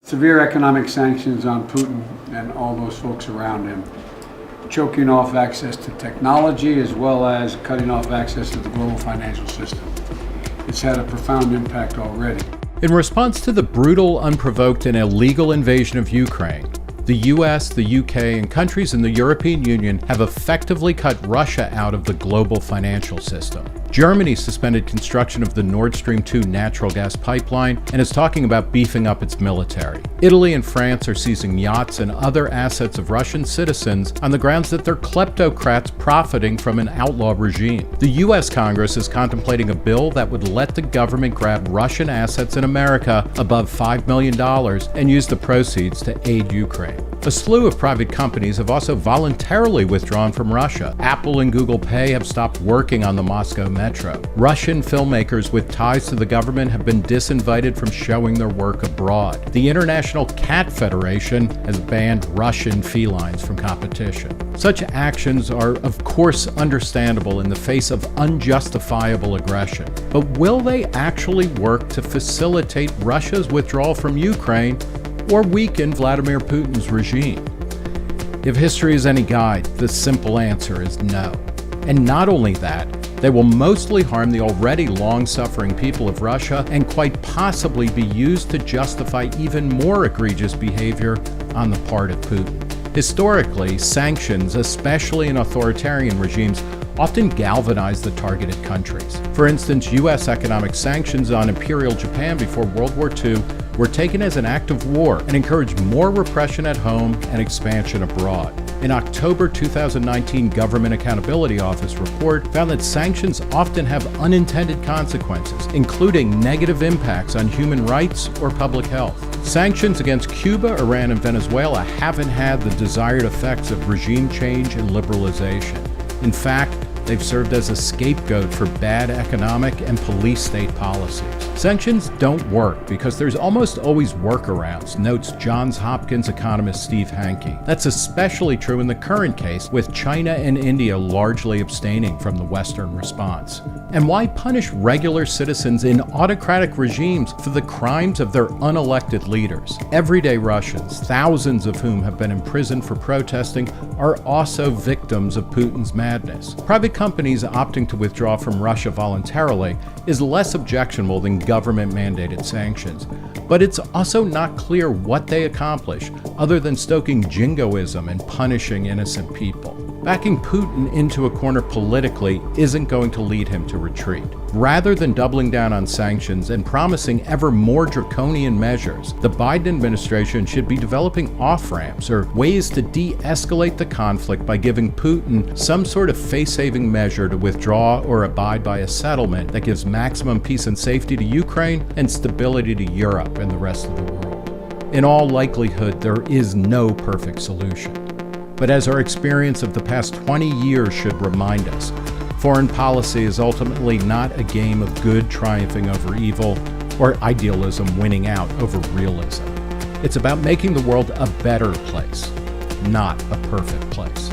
Severe economic sanctions on Putin and all those folks around him, choking off access to technology as well as cutting off access to the global financial system. It's had a profound impact already. In response to the brutal, unprovoked, and illegal invasion of Ukraine, the US, the UK, and countries in the European Union have effectively cut Russia out of the global financial system. Germany suspended construction of the Nord Stream 2 natural gas pipeline and is talking about beefing up its military. Italy and France are seizing yachts and other assets of Russian citizens on the grounds that they're kleptocrats profiting from an outlaw regime. The US Congress is contemplating a bill that would let the government grab Russian assets in America above $5 million and use the proceeds to aid Ukraine. A slew of private companies have also voluntarily withdrawn from Russia. Apple and Google Pay have stopped working on the Moscow metro. Russian filmmakers with ties to the government have been disinvited from showing their work abroad. The International Cat Federation has banned Russian felines from competition. Such actions are, of course, understandable in the face of unjustifiable aggression. But will they actually work to facilitate Russia's withdrawal from Ukraine or weaken Vladimir Putin's regime? If history is any guide, the simple answer is no. And not only that, they will mostly harm the already long-suffering people of Russia and quite possibly be used to justify even more egregious behavior on the part of Putin. Historically, sanctions, especially in authoritarian regimes, often galvanize the targeted countries. For instance, US economic sanctions on Imperial Japan before World War II were taken as an act of war and encouraged more repression at home and expansion abroad. An October 2019 Government Accountability Office report found that sanctions often have unintended consequences, including negative impacts on human rights or public health. Sanctions against Cuba, Iran, and Venezuela haven't had the desired effects of regime change and liberalization. In fact, they've served as a scapegoat for bad economic and police state policies. Sanctions don't work because there's almost always workarounds, notes Johns Hopkins economist Steve Hanke. That's especially true in the current case, with China and India largely abstaining from the Western response. And why punish regular citizens in autocratic regimes for the crimes of their unelected leaders? Everyday Russians, thousands of whom have been imprisoned for protesting, are also victims of Putin's madness. Private companies opting to withdraw from Russia voluntarily is less objectionable than government-mandated sanctions, but it's also not clear what they accomplish other than stoking jingoism and punishing innocent people. Backing Putin into a corner politically isn't going to lead him to retreat. Rather than doubling down on sanctions and promising ever more draconian measures, the Biden administration should be developing off-ramps or ways to de-escalate the conflict by giving Putin some sort of face-saving measure to withdraw or abide by a settlement that gives maximum peace and safety to Ukraine and stability to Europe and the rest of the world. In all likelihood, there is no perfect solution. But as our experience of the past 20 years should remind us, foreign policy is ultimately not a game of good triumphing over evil or idealism winning out over realism. It's about making the world a better place, not a perfect place.